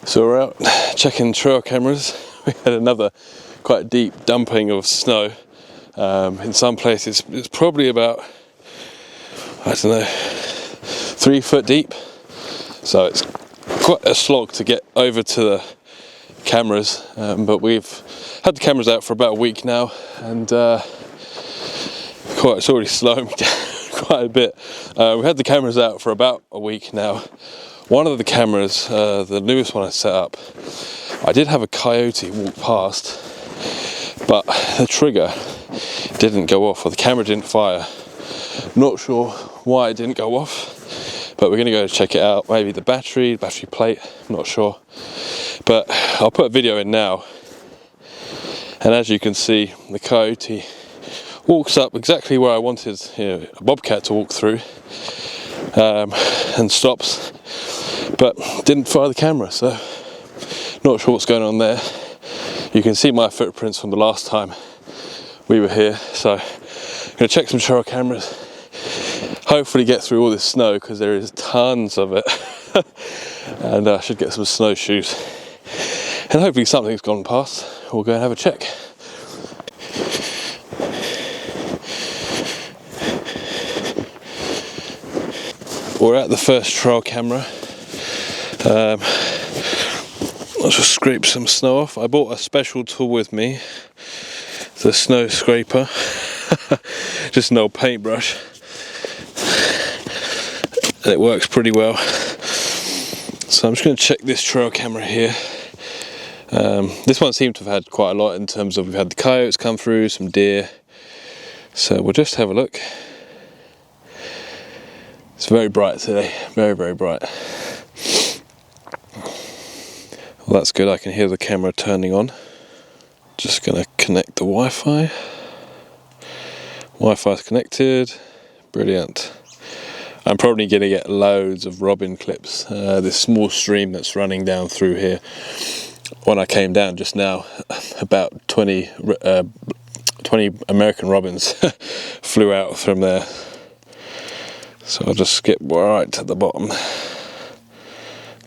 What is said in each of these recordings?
So we're out checking trail cameras. We had another quite deep dumping of snow. In some places it's probably about, I don't know, 3 foot deep. So it's quite a slog to get over to the cameras. But we've had the cameras out for about a week now, and it's already slowing me down quite a bit. We had the cameras out for about a week now. One of the cameras, the newest one I set up, I did have a coyote walk past, but the trigger didn't go off, or the camera didn't fire. Not sure why it didn't go off, but we're going to go check it out. Maybe the battery plate, I'm not sure. But I'll put a video in now. And as you can see, the coyote walks up exactly where I wanted, a bobcat to walk through, and stops, but didn't fire the camera, so not sure what's going on there. You can see my footprints from the last time we were here, so I'm going to check some trail cameras, hopefully get through all this snow, because there is tons of it, and I should get some snowshoes, and hopefully something's gone past. We'll go and have a check. We're at the first trail camera. I'll just scrape some snow off. I bought a special tool with me, the snow scraper, just an old paintbrush, and it works pretty well. So I'm just going to check this trail camera here. This one seemed to have had quite a lot in terms of, we've had the coyotes come through, some deer, so we'll just have a look. It's very bright today, very, very bright. Well, that's good, I can hear the camera turning on. Just going to connect the Wi-Fi. Wi-Fi's connected, brilliant. I'm probably going to get loads of robin clips. This small stream that's running down through here. When I came down just now, about 20 American robins flew out from there. So I'll just skip right to the bottom.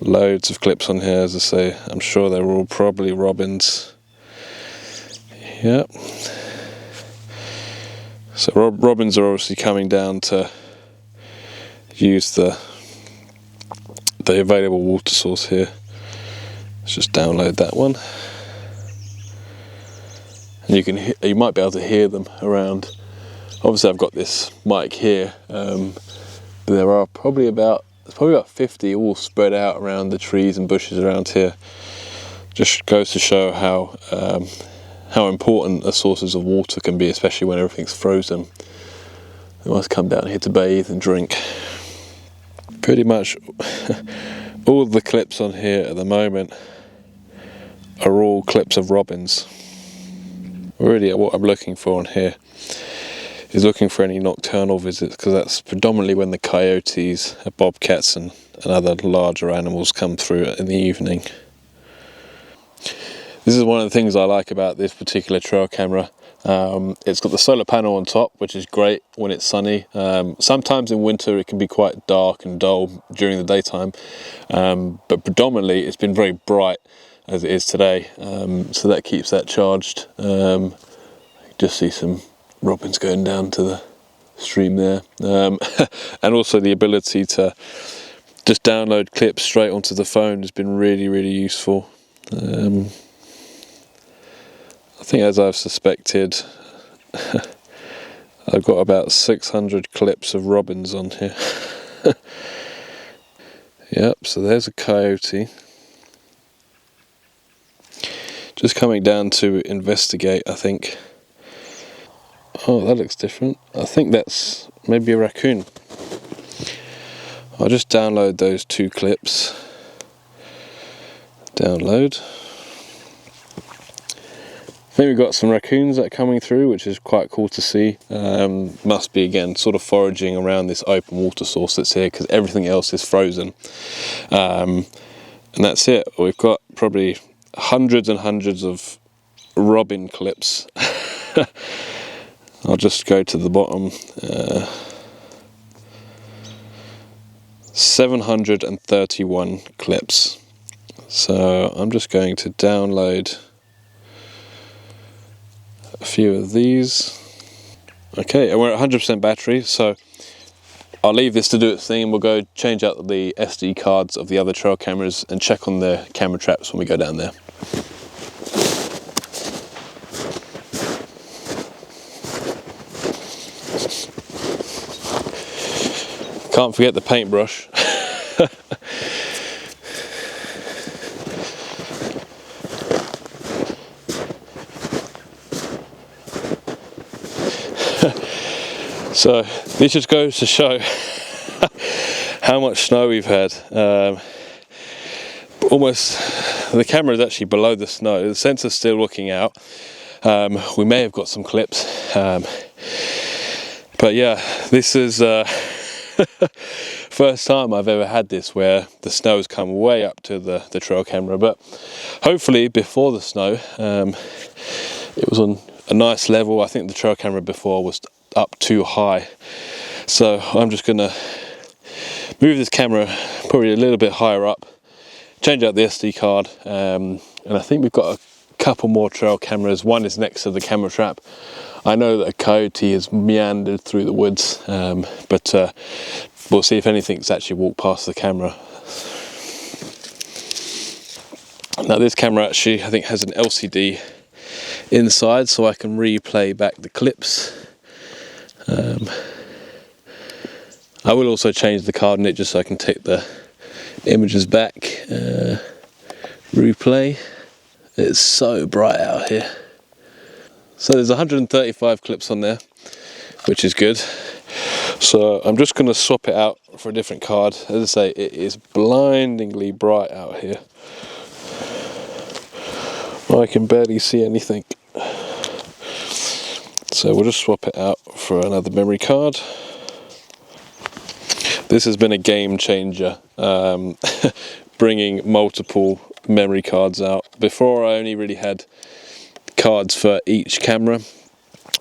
Loads of clips on here, as I say. I'm sure they're all probably robins. Yep. So robins are obviously coming down to use the available water source here. Let's just download that one. And you might be able to hear them around. Obviously I've got this mic here. There are probably about 50 all spread out around the trees and bushes around here. Just goes to show how important the sources of water can be, especially when everything's frozen. They must come down here to bathe and drink. Pretty much all the clips on here at the moment are all clips of robins. Really, what I'm looking for on here is looking for any nocturnal visits, because that's predominantly when the coyotes, bobcats and other larger animals come through in the evening. This is one of the things I like about this particular trail camera. It's got the solar panel on top, which is great when it's sunny. Sometimes in winter it can be quite dark and dull during the daytime, but predominantly it's been very bright as it is today, so that keeps that charged. You just see some robins going down to the stream there, and also the ability to just download clips straight onto the phone has been really, really useful. I think, as I've suspected, I've got about 600 clips of robins on here. Yep, so there's a coyote. Just coming down to investigate, I think. Oh, that looks different. I think that's maybe a raccoon. I'll just download those 2 clips. Download. I think we've got some raccoons that are coming through, which is quite cool to see. Must be, again, sort of foraging around this open water source that's here, because everything else is frozen. And that's it. We've got probably hundreds and hundreds of robin clips. I'll just go to the bottom. 731 clips. So I'm just going to download a few of these. Okay, and we're at 100% battery, so I'll leave this to do its thing. We'll go change out the SD cards of the other trail cameras and check on the camera traps when we go down there. Can't forget the paintbrush. So this just goes to show how much snow we've had. Almost, the camera is actually below the snow. The sensor's still looking out. We may have got some clips, but yeah, this is first time I've ever had this where the snow's come way up to the trail camera. But hopefully before the snow, it was on a nice level. I think the trail camera before was up too high, so I'm just gonna move this camera probably a little bit higher up, change out the SD card, and I think we've got a couple more trail cameras. One is next to the camera trap. I know that a coyote has meandered through the woods, but we'll see if anything's actually walked past the camera. Now this camera actually, I think, has an LCD inside, so I can replay back the clips. I will also change the card in it just so I can take the images back. Replay. It's so bright out here. So there's 135 clips on there, which is good. So I'm just going to swap it out for a different card. As I say, it is blindingly bright out here. I can barely see anything. So we'll just swap it out for another memory card. This has been a game changer, bringing multiple memory cards out. Before I only really had cards for each camera,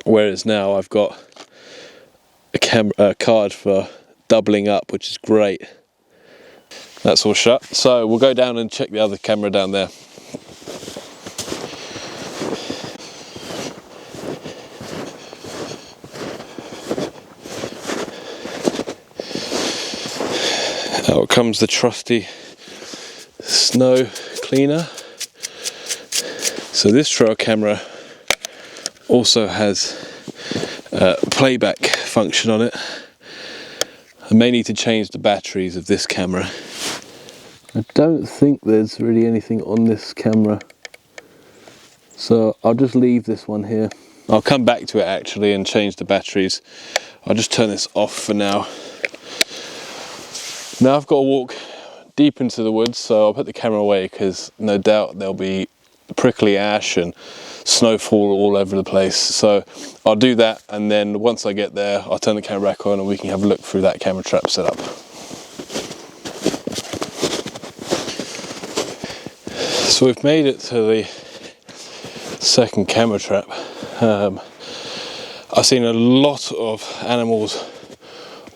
whereas now I've got a card for doubling up, which is great. That's all shut. So we'll go down and check the other camera down there. Out comes the trusty snow cleaner. So this trail camera also has a playback function on it. I may need to change the batteries of this camera. I don't think there's really anything on this camera, so I'll just leave this one here. I'll come back to it actually and change the batteries. I'll just turn this off for now. Now I've got to walk deep into the woods, so I'll put the camera away because no doubt there'll be prickly ash and snowfall all over the place. So I'll do that, and then once I get there I'll turn the camera back on and we can have a look through that camera trap setup. So we've made it to the second camera trap. I've seen a lot of animals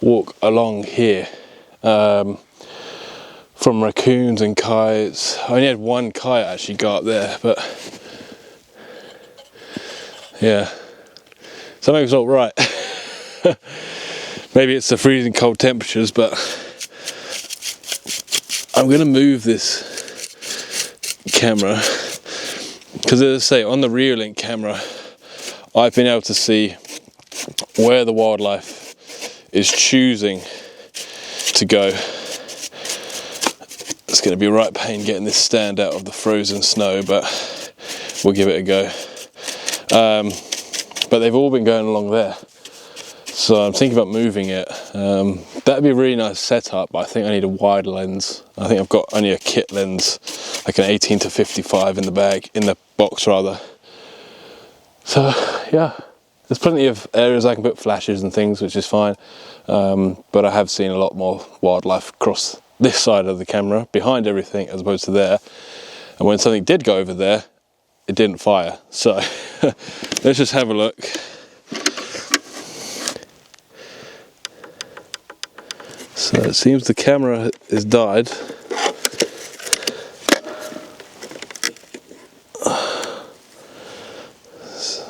walk along here. From raccoons and coyotes. I only had one coyote actually go up there, but yeah, something's not right. Maybe it's the freezing cold temperatures, but I'm going to move this camera because, as I say, on the Reolink camera I've been able to see where the wildlife is choosing to go. It's going to be a right pain getting this stand out of the frozen snow, but we'll give it a go. But they've all been going along there, so I'm thinking about moving it. That'd be a really nice setup, but I think I need a wide lens. I think I've got only a kit lens, like an 18 to 55 in the bag, in the box rather. So yeah, there's plenty of areas I can put flashes and things, which is fine. But I have seen a lot more wildlife across this side of the camera, behind everything, as opposed to there. And when something did go over there, it didn't fire. So let's just have a look. So it seems the camera has died.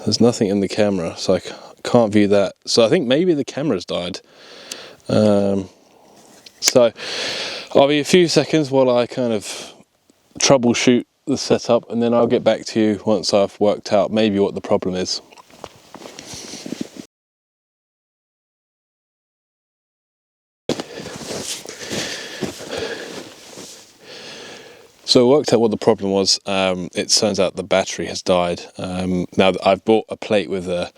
There's nothing in the camera, so I can't view that. So I think maybe the camera's died. So I'll be a few seconds while I kind of troubleshoot the setup, and then I'll get back to you once I've worked out maybe what the problem is. So I worked out what the problem was. It turns out the battery has died. Now I've bought a plate with I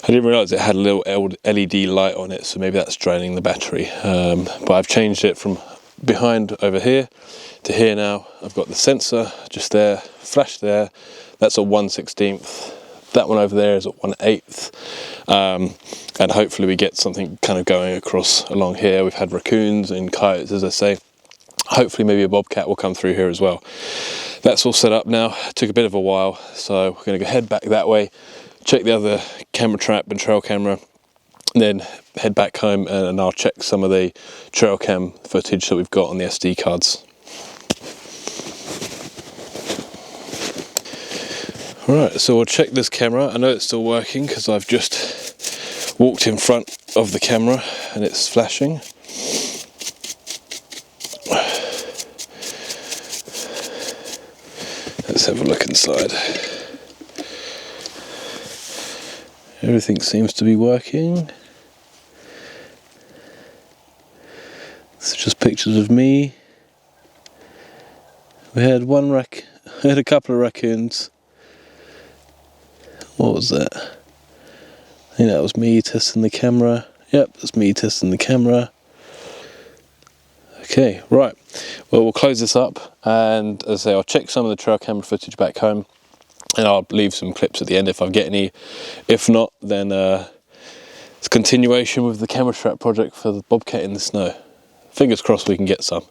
didn't realise it had a little LED light on it, so maybe that's draining the battery. But I've changed it from behind over here to here now. I've got the sensor just there, flash there. That's a 1/16. That one over there is at 1/8. And hopefully we get something kind of going across along here. We've had raccoons and coyotes, as I say. Hopefully maybe a bobcat will come through here as well. That's all set up now. It took a bit of a while, so we're going to head back that way, check the other camera trap and trail camera, and then head back home, and I'll check some of the trail cam footage that we've got on the SD cards. Alright, so we'll check this camera. I know it's still working because I've just walked in front of the camera and it's flashing. Let's have a look inside. Everything seems to be working. It's just pictures of me. We had a couple of raccoons. What was that? I think that was me testing the camera. Yep, that's me testing the camera. Okay, right. Well, we'll close this up, and as I say, I'll check some of the trail camera footage back home, and I'll leave some clips at the end if I get any. If not, then it's a continuation with the camera strap project for the bobcat in the snow. Fingers crossed we can get some.